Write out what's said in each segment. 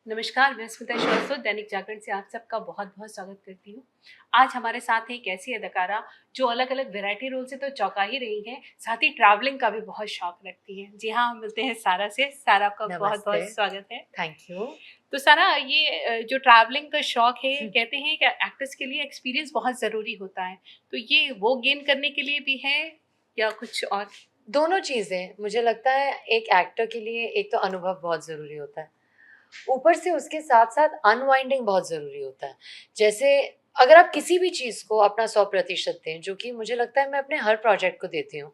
नमस्कार, मैं स्मिता श्रीवास्तव दैनिक जागरण से आप सबका बहुत-बहुत स्वागत करती हूँ। आज हमारे साथ है एक ऐसी अदाकारा जो अलग-अलग वैरायटी रोल से तो चौंका ही रही हैं, साथ ही ट्रैवलिंग का भी बहुत शौक रखती हैं। जी हाँ, हम मिलते हैं सारा से। सारा आपका नमस्ते, बहुत-बहुत स्वागत है। Thank you. तो सारा ये जो ट्रैवलिंग का शौक है, कहते हैं कि एक्टर्स के लिए एक्सपीरियंस बहुत ज़रूरी होता है। तो ये वो गेन करने के लिए भी है या कुछ और? दोनों चीज़ें मुझे लगता है एक एक्टर के लिए एक तो अनुभव बहुत ज़रूरी होता है। ऊपर से उसके साथ-साथ अनवाइंडिंग बहुत ज़रूरी होता है। जैसे अगर आप किसी भी चीज़ को अपना 100% दें, जो कि मुझे लगता है मैं अपने हर प्रोजेक्ट को देती हूँ,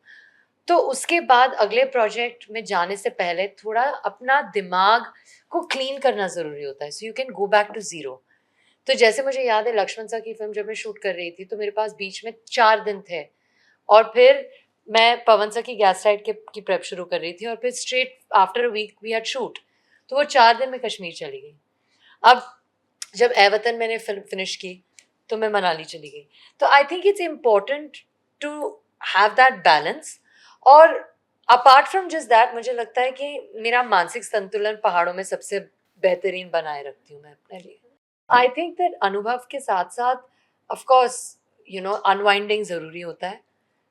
तो उसके बाद अगले प्रोजेक्ट में जाने से पहले थोड़ा अपना दिमाग को क्लीन करना ज़रूरी होता है, so you can go back to zero. तो जैसे मुझे याद है लक्ष्मण सर की फ़िल्म जब मैं शूट कर रही थी, तो मेरे पास बीच में 4 दिन थे और फिर मैं पवन सर की गैसलाइट के की प्रेप शुरू कर रही थी और फिर straight after a week we had shoot. तो वो 4 दिन में कश्मीर चली गई। अब जब ए वतन मैंने फ़िल्म फिनिश की, तो मैं मनाली चली गई। तो I think it's important to have that balance. और अपार्ट फ्रॉम जस्ट दैट मुझे लगता है कि मेरा मानसिक संतुलन पहाड़ों में सबसे बेहतरीन बनाए रखती हूँ मैं अपने लिए। आई थिंक दैट अनुभव के साथ-साथ ऑफ कोर्स अनवाइंडिंग ज़रूरी होता है।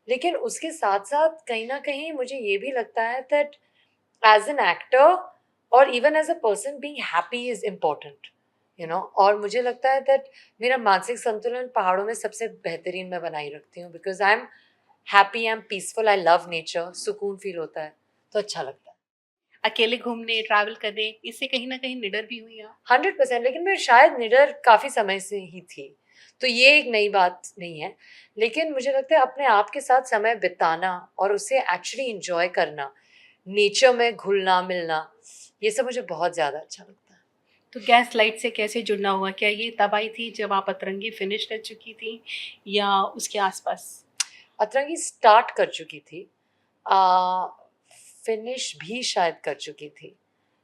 लेकिन उसके साथ-साथ कहीं न कहीं मुझे ये भी लगता है दैट एज़ एन एक्टर और even as a person being happy is important, और मुझे लगता है दैट मेरा मानसिक संतुलन पहाड़ों में सबसे बेहतरीन मैं बनाए रखती हूँ because I am happy, I am peaceful, I love nature, सुकून फ़ील होता है, तो अच्छा लगता है। अकेले घूमने, ट्रैवल करने, इससे कहीं न कहीं निडर भी हुई आप? 100%, लेकिन मैं शायद निडर काफ़ी समय से ही थी। तो ये एक नई बात नहीं है। लेकिन मुझे लगता है अपने आप के साथ समय बिताना और उसे एक्चुअली एन्जॉय करना, नेचर में घुलना-मिलना, ये सब मुझे बहुत ज़्यादा अच्छा लगता है। तो गैस लाइट से कैसे जुड़ना हुआ? क्या ये तब आई थी जब आप अतरंगी फिनिश कर चुकी थी या उसके आस-पास? अतरंगी स्टार्ट कर चुकी थी। अ, फिनिश भी शायद कर चुकी थी।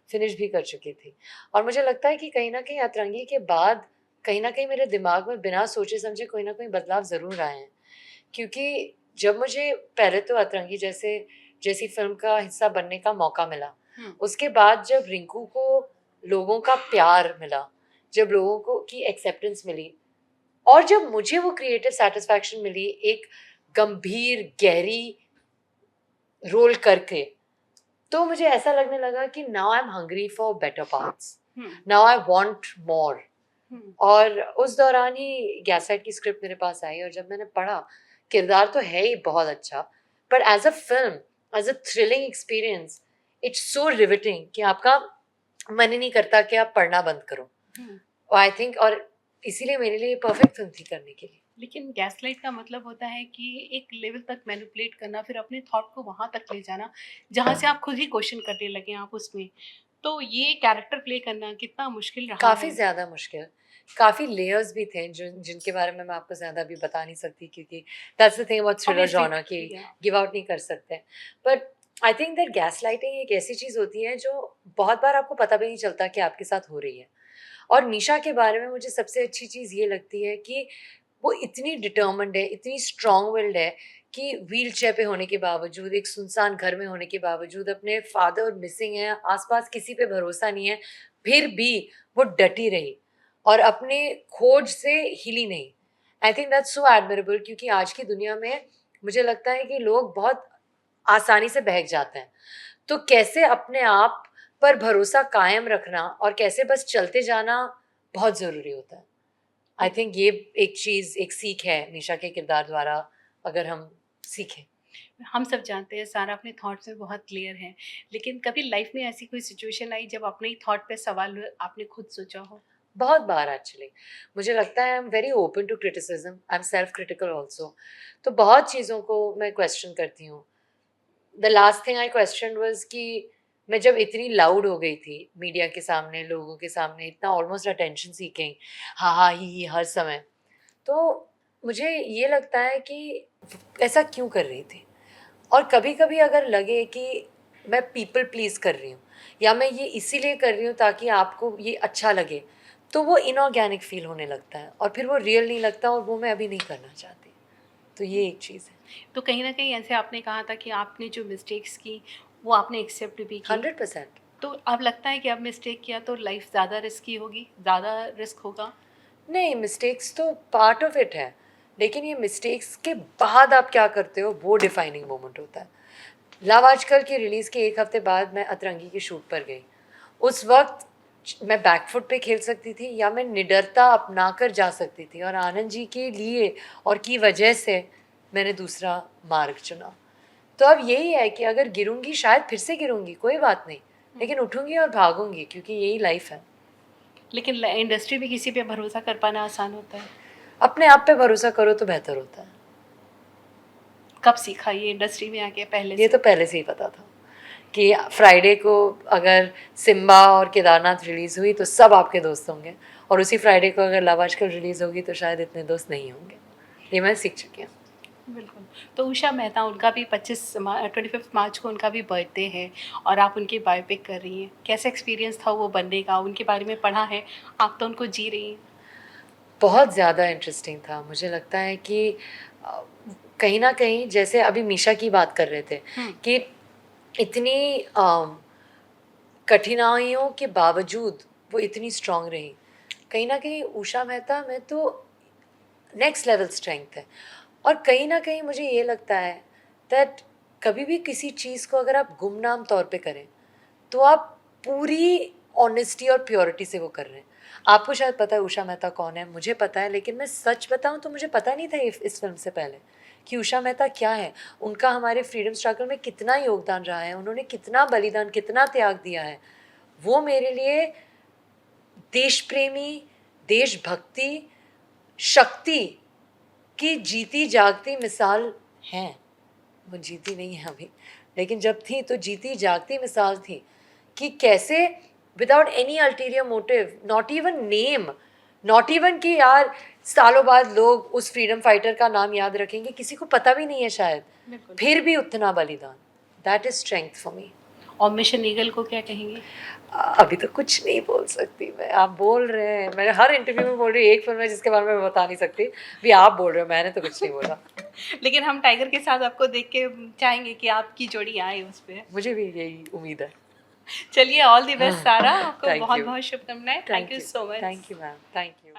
फिनिश भी कर चुकी थी। और मुझे लगता है कि कहीं न कहीं अतरंगी के बाद कहीं न कहीं मेरे दिमाग में बिना सोचे-समझे कोई न कोई बदलाव ज़रूर आए हैं। क्योंकि जब मुझे पहले तो अतरंगी जैसी फ़िल्म का हिस्सा बनने का मौका मिला, हुँ। उसके बाद जब रिंकू को लोगों का प्यार मिला, जब लोगों को की एक्सेप्टेंस मिली और जब मुझे वो क्रिएटिव सैटिस्फैक्शन मिली एक गंभीर, गहरी रोल करके, तो मुझे ऐसा लगने लगा कि now I am hungry for better parts, हुँ, नाउ आई वांट मोर। हुँ। और उस दौरान ही गैसलाइट की स्क्रिप्ट मेरे पास आई और जब मैंने पढ़ा, किरदार तो है ही बहुत अच्छा, but as a film, as a thrilling experience, it's so riveting कि आपका मन ही नहीं करता कि आप पढ़ना बंद करो। हुँ। आई थिंक और इसीलिए मेरे लिए परफेक्ट फ़िल्म थी करने के लिए। लेकिन गैसलाइट का मतलब होता है कि एक लेवल तक मैनिपुलेट करना, फिर अपने थॉट को वहाँ तक ले जाना, जहाँ से आप खुद ही क्वेश्चन करने लगें आप उसमें। तो ये कैरेक्टर प्ले करना कितना मुश्किल रहा काफ़ी है? ज़्यादा मुश्किल, काफ़ी लेयर्स भी थे जिनके बारे में मैं आपको ज़्यादा अभी बता नहीं सकती क्योंकि that's the thing about thriller obviously genre कि या गिव आउट नहीं कर सकते। But I think that gaslighting एक ऐसी चीज़ होती है जो बहुत बार आपको पता भी नहीं चलता कि आपके साथ हो रही है। और निशा के बारे में मुझे सबसे अच्छी चीज़ ये लगती है कि वो इतनी डिटर्मिन्ड है, इतनी स्ट्रॉन्ग विल्ड है कि व्हीलचेयर पे होने के बावजूद, एक सुनसान घर में होने के बावजूद, अपने फादर मिसिंग हैं, आस-पास किसी पे भरोसा नहीं है, फिर भी वो डटी रही और अपने खोज से हिली नहीं। I think that's so admirable क्योंकि आज की दुनिया में मुझे लगता है कि लोग बहुत आसानी से बहक जाते हैं। तो कैसे अपने आप पर भरोसा कायम रखना और कैसे बस चलते जाना बहुत ज़रूरी होता है। आई थिंक ये एक चीज़, एक सीख है निशा के किरदार द्वारा अगर हम सीखें। हम सब जानते हैं सारा अपने थॉट्स में बहुत क्लियर है, लेकिन कभी लाइफ में ऐसी कोई सिचुएशन आई जब अपने ही थॉट पे सवाल आपने खुद सोचा हो? बहुत बार एक्चुअली मुझे लगता है I am very open to criticism, I am self critical also. तो बहुत चीज़ों को मैं क्वेश्चन करती हूँ। The last thing I question was कि मैं जब इतनी लाउड हो गई थी मीडिया के सामने, लोगों के सामने, इतना ऑलमोस्ट अटेंशन सीकिंग, हाँ हाँ ही हर समय, तो मुझे ये लगता है कि ऐसा क्यों कर रही थी। और कभी कभी अगर लगे कि मैं पीपल प्लीज कर रही हूँ या मैं ये इसीलिए कर रही हूँ ताकि आपको ये अच्छा लगे, तो वो इनऑर्गेनिक फील होने लगता है और फिर वो रियल नहीं लगता और वो मैं अभी नहीं करना चाहती। तो ये एक चीज़ है। तो कहीं न कहीं ऐसे आपने कहा था कि आपने जो मिस्टेक्स की, वो आपने एक्सेप्ट भी की। 100%। तो अब लगता है कि अब मिस्टेक किया तो लाइफ ज़्यादा रिस्की होगी, ज़्यादा रिस्क होगा? नहीं, मिस्टेक्स तो पार्ट ऑफ इट है, लेकिन ये मिस्टेक्स के बाद आप क्या करते हो वो डिफाइनिंग मोमेंट होता है। लव आजकल की रिलीज़ के 1 हफ्ते बाद मैं अतरंगी की शूट पर गई। उस वक्त मैं बैकफुट पे खेल सकती थी या मैं निडरता अपना कर जा सकती थी, और आनंद जी के लिए और की वजह से मैंने दूसरा मार्ग चुना। तो अब यही है कि अगर गिरूंगी, शायद फिर से गिरूंगी, कोई बात नहीं, लेकिन उठूंगी और भागूंगी, क्योंकि यही लाइफ है। लेकिन इंडस्ट्री में किसी पे भरोसा कर पाना आसान होता है? अपने आप पे भरोसा करो तो बेहतर होता है। कब सीखा ये इंडस्ट्री में आके, पहले ये से? तो पहले से ही पता था कि फ्राइडे को अगर सिम्बा और केदारनाथ रिलीज़ हुई तो सब आपके दोस्त होंगे, और उसी फ्राइडे को अगर लव आजकल रिलीज़ होगी तो शायद इतने दोस्त नहीं होंगे। ये मैं सीख चुकी हूँ। बिल्कुल। तो उषा मेहता, उनका भी 25 मार्च को उनका भी बर्थडे है और आप उनकी बायोपिक कर रही हैं। कैसा एक्सपीरियंस था वो बनने का? उनके बारे में पढ़ा है, आप तो उनको जी रही हैं। बहुत ज़्यादा इंटरेस्टिंग था। मुझे लगता है कि अ, कहीं ना कहीं, जैसे अभी मीशा की बात कर रहे थे कि इतनी कठिनाइयों के बावजूद वो इतनी स्ट्रांग रही, कहीं ना कहीं उषा मेहता में तो नेक्स्ट लेवल स्ट्रेंथ है। और कहीं ना कहीं मुझे ये लगता है दैट कभी भी किसी चीज़ को अगर आप गुमनाम तौर पे करें तो आप पूरी ऑनेस्टी और प्योरिटी से वो कर रहे हैं। आपको शायद पता है उषा मेहता कौन है, मुझे पता है, लेकिन मैं सच बताऊं तो मुझे पता नहीं था इस फिल्म से पहले कि उषा मेहता क्या है। उनका हमारे फ्रीडम स्ट्रगल में कितना योगदान रहा है, उन्होंने कितना बलिदान, कितना त्याग दिया है। वो मेरे लिए देश प्रेमी, देशभक्ति, शक्ति की जीती जागती मिसाल हैं। वो जीती नहीं है अभी, लेकिन जब थी तो जीती जागती मिसाल थी कि कैसे without any ulterior motive, not even name, not even कि यार सालों बाद लोग उस फ्रीडम फाइटर का नाम याद रखेंगे, किसी को पता भी नहीं है शायद, बिल्कुल। फिर भी उतना बलिदान। That is strength for me. और मिशन ईगल को क्या कहेंगे? अभी तो कुछ नहीं बोल सकती मैं। आप बोल रहे हैं, मैं हर इंटरव्यू में बोल रही हूँ एक फिल्म है जिसके बारे में मैं बता नहीं सकती, भी आप बोल रहे हो, मैंने तो कुछ नहीं बोला। लेकिन हम टाइगर के साथ आपको देख के चाहेंगे कि आपकी जोड़ी आए उस पे। मुझे भी यही उम्मीद है। चलिए, ऑल द बेस्ट सारा, आपको थैंक बहुत यू, बहुत शुभकामनाएं। Thank you so much. Thank you ma'am, thank you.